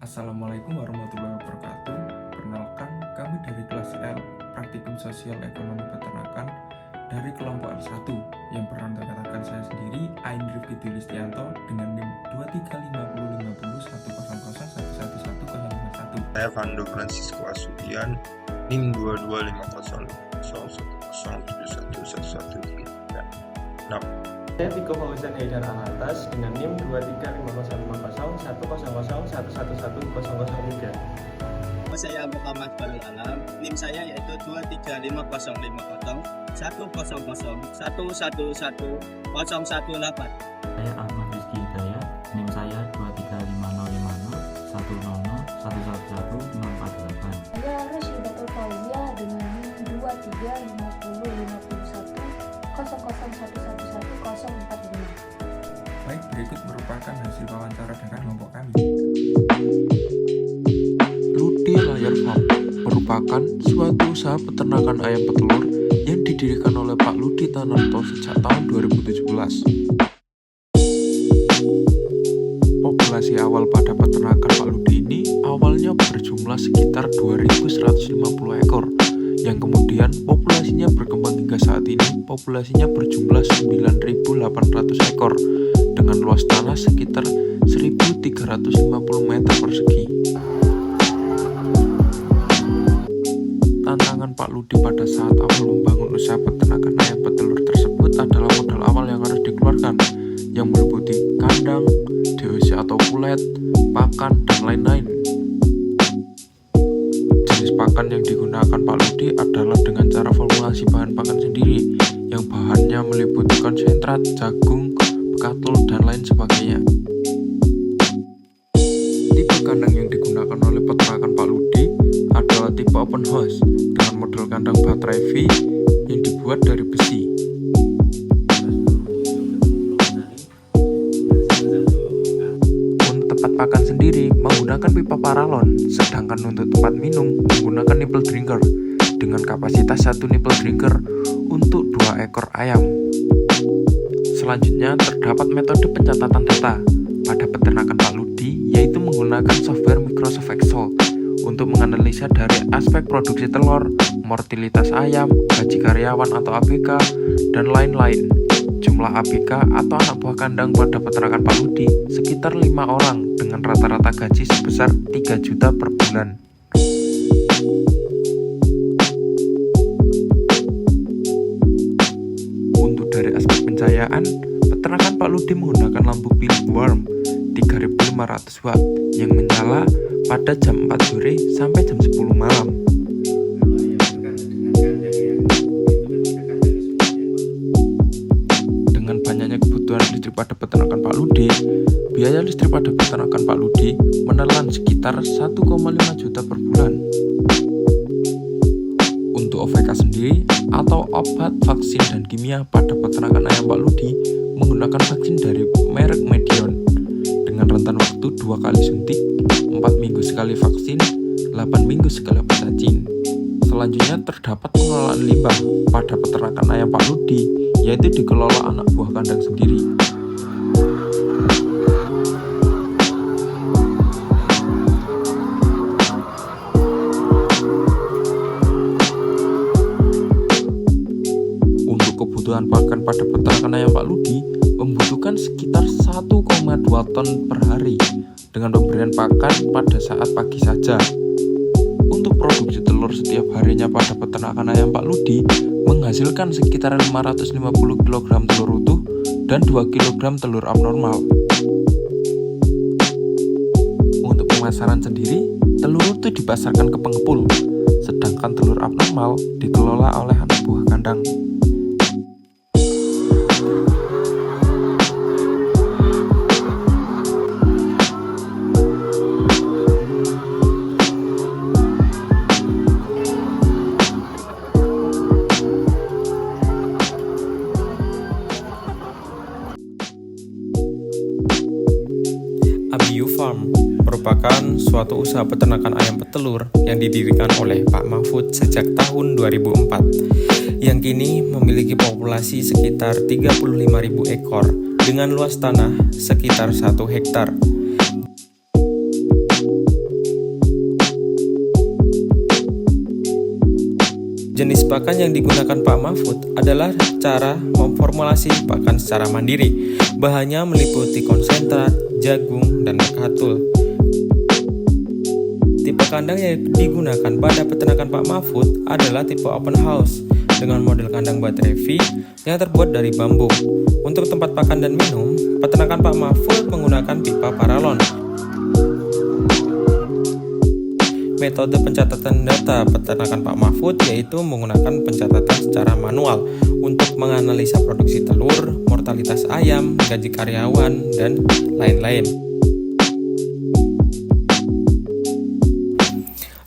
Assalamualaikum warahmatullahi wabarakatuh. Perkenalkan, kami dari kelas L Praktikum Sosial Ekonomi Peternakan dari kelompok L1 yang beranggotakan saya sendiri, Ain Rifki Listianto dengan NIM 235050100111151. Saya Vando Francisco Asudian, NIM 22500107111113. Saya Tiko Fauzan Haidar Alatas dengan NIM 2355011111103. Saya Muhammad Balul Alam, NIM saya yaitu 2350551011118. Saya Ahmad Rizky Hidayat, NIM saya 2350501011148. Saya Rasyidatul Fauzia dengan NIM 23501111004. Baik, berikut merupakan hasil wawancara dengan kelompok kami. Ludi Layar Farm merupakan suatu usaha peternakan ayam petelur yang didirikan oleh Pak Ludi Tanarto sejak tahun 2017. Populasi awal pada peternakan Pak Ludi ini awalnya berjumlah sekitar 2.150 ekor, yang kemudian populasinya berkembang hingga saat ini populasinya berjumlah 9.800 ekor dengan luas tanah sekitar 1.350 meter persegi. Tantangan Pak Ludi pada saat awal membangun usaha peternakan ayam petelur tersebut adalah modal awal yang harus dikeluarkan, yang meliputi kandang, DOC atau kulet, pakan, dan lain-lain. Jenis pakan yang digunakan Pak Ludi adalah dengan cara formulasi bahan pakan sendiri, yang bahannya meliputi konsentrat, jagung, bekatul, dan lain sebagainya. Tipe kandang yang digunakan oleh peternakan Pak Ludi adalah tipe open house dengan model kandang baterai V yang dibuat dari besi. Untuk tempat pakan sendiri menggunakan pipa paralon, sedangkan untuk tempat minum menggunakan nipple drinker dengan kapasitas 1 nipple drinker untuk 2 ekor ayam. Selanjutnya terdapat metode pencatatan data pada peternakan Pak Ludi, yaitu menggunakan software Microsoft Excel untuk menganalisa dari aspek produksi telur, mortalitas ayam, gaji karyawan atau ABK, dan lain-lain. Jumlah ABK atau anak buah kandang pada peternakan Pak Ludi sekitar 5 orang dengan rata-rata gaji sebesar 3 juta per bulan. Untuk dari aspek pencahayaan, peternakan Pak Ludi menggunakan lampu bilik worm 3500 watt yang menyala pada jam 4 sore sampai jam 10 malam. Dengan banyaknya kebutuhan listrik pada peternakan Pak Ludi, biaya listrik pada peternakan Pak Ludi menelan sekitar 1,5 juta per bulan. Untuk OVK sendiri atau obat, vaksin, dan kimia pada peternakan ayam Pak Ludi menggunakan vaksin dari merek Medion dengan rentan waktu 2 kali suntik, 4 minggu sekali vaksin, 8 minggu sekali obat cacing. Selanjutnya terdapat pengelolaan limbah pada peternakan ayam Pak Ludi, yaitu dikelola anak buah kandang sendiri. Untuk kebutuhan pakan pada peternakan ayam Pak Ludi membutuhkan sekitar 1,2 ton per hari dengan pemberian pakan pada saat pagi saja. Untuk produksi telur setiap harinya pada peternakan ayam Pak Ludi menghasilkan sekitar 550 kg telur utuh dan 2 kg telur abnormal. Untuk pemasaran sendiri, telur utuh dipasarkan ke pengepul, sedangkan telur abnormal dikelola oleh anak buah kandang. Abiu Farm merupakan suatu usaha peternakan ayam petelur yang didirikan oleh Pak Mahfud sejak tahun 2004, yang kini memiliki populasi sekitar 35.000 ekor dengan luas tanah sekitar 1 hektar. Jenis pakan yang digunakan Pak Mahfud adalah cara memformulasi pakan secara mandiri. Bahannya meliputi konsentrat, jagung, dan mekatul. Tipe kandang yang digunakan pada peternakan Pak Mahfud adalah tipe open house dengan model kandang baterai V yang terbuat dari bambu. Untuk tempat pakan dan minum, peternakan Pak Mahfud menggunakan pipa paralon. Metode pencatatan data peternakan Pak Mahfud yaitu menggunakan pencatatan secara manual untuk menganalisa produksi telur, mortalitas ayam, gaji karyawan, dan lain-lain.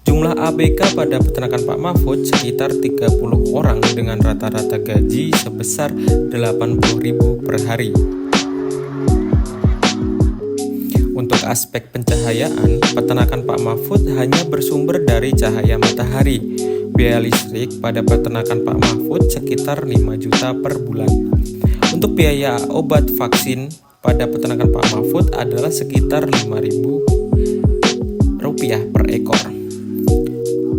Jumlah ABK pada peternakan Pak Mahfud sekitar 30 orang dengan rata-rata gaji sebesar 80.000 per hari. Untuk aspek pencahayaan, peternakan Pak Mahfud hanya bersumber dari cahaya matahari. Biaya listrik pada peternakan Pak Mahfud sekitar 5 juta per bulan. Untuk biaya obat vaksin pada peternakan Pak Mahfud adalah sekitar Rp5.000 per ekor.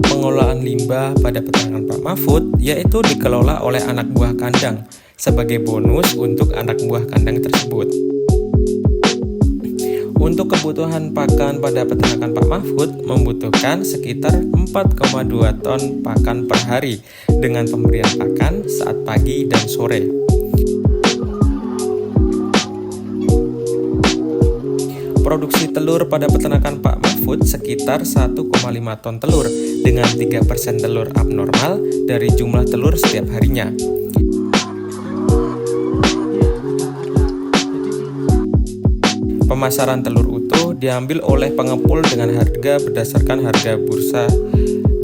Pengelolaan limbah pada peternakan Pak Mahfud yaitu dikelola oleh anak buah kandang sebagai bonus untuk anak buah kandang tersebut. Untuk kebutuhan pakan pada peternakan Pak Mahfud membutuhkan sekitar 4,2 ton pakan per hari dengan pemberian pakan saat pagi dan sore. Produksi telur pada peternakan Pak Mahfud sekitar 1,5 ton telur dengan 3% telur abnormal dari jumlah telur setiap harinya. Pemasaran telur utuh diambil oleh pengepul dengan harga berdasarkan harga bursa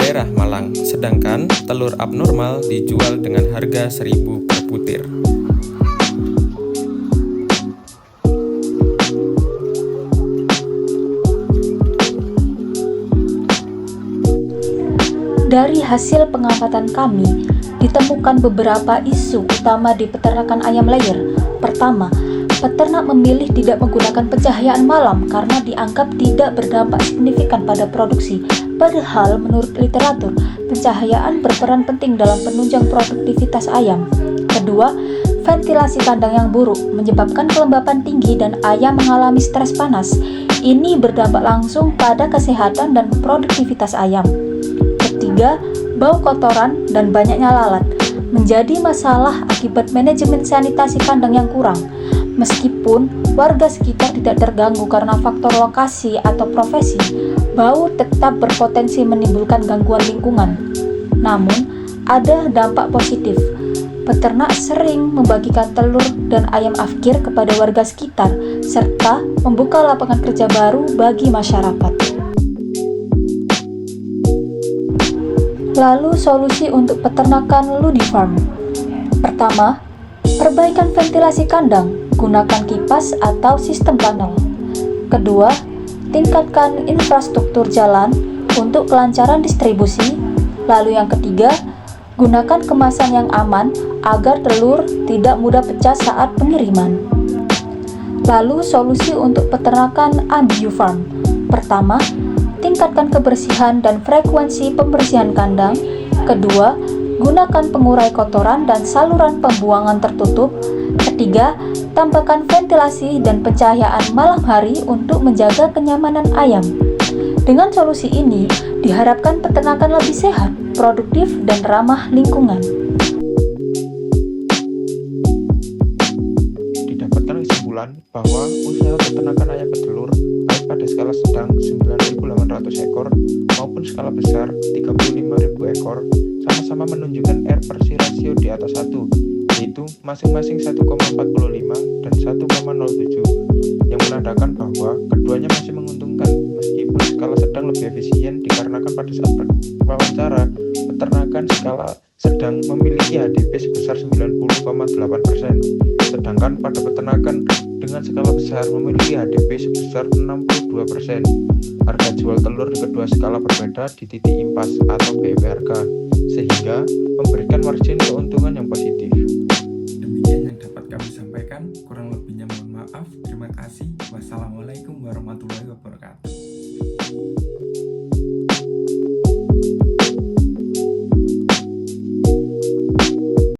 daerah Malang, sedangkan telur abnormal dijual dengan harga 1.000 per butir. Dari hasil pengamatan kami, ditemukan beberapa isu utama di peternakan ayam layer. Pertama, peternak memilih tidak menggunakan pencahayaan malam karena dianggap tidak berdampak signifikan pada produksi. Padahal menurut literatur, pencahayaan berperan penting dalam penunjang produktivitas ayam. Kedua, ventilasi kandang yang buruk menyebabkan kelembapan tinggi dan ayam mengalami stres panas. Ini berdampak langsung pada kesehatan dan produktivitas ayam. Ketiga, bau kotoran dan banyaknya lalat menjadi masalah akibat manajemen sanitasi kandang yang kurang. Meskipun warga sekitar tidak terganggu karena faktor lokasi atau profesi, bau tetap berpotensi menimbulkan gangguan lingkungan. Namun, ada dampak positif. Peternak sering membagikan telur dan ayam afkir kepada warga sekitar, serta membuka lapangan kerja baru bagi masyarakat. Lalu solusi untuk peternakan Ludifarm. Pertama, perbaikan ventilasi kandang. Gunakan kipas atau sistem panel. Kedua, tingkatkan infrastruktur jalan untuk kelancaran distribusi. Lalu yang ketiga, gunakan kemasan yang aman agar telur tidak mudah pecah saat pengiriman. Lalu solusi untuk peternakan Ambiu Farm. Pertama, tingkatkan kebersihan dan frekuensi pembersihan kandang. Kedua, gunakan pengurai kotoran dan saluran pembuangan tertutup. Ketiga, tambahkan ventilasi dan pencahayaan malam hari untuk menjaga kenyamanan ayam. Dengan solusi ini, diharapkan peternakan lebih sehat, produktif, dan ramah lingkungan. Didapatkan kesimpulan bahwa usaha peternakan ayam petelur baik pada skala sedang 9.800 ekor maupun skala besar 35.000 ekor sama-sama menunjukkan R/C rasio di atas 1, yaitu masing-masing 1,45 dan 1,07, yang menandakan bahwa keduanya masih menguntungkan meskipun skala sedang lebih efisien dikarenakan pada saat wawancara peternakan skala sedang memiliki HDP sebesar 90,8%, sedangkan pada peternakan dengan skala besar memiliki HDP sebesar 62%. Harga jual telur di kedua skala berbeda di titik impas atau BEP harga, sehingga memberikan margin keuntungan yang positif. Demikian yang dapat kami sampaikan. Kurang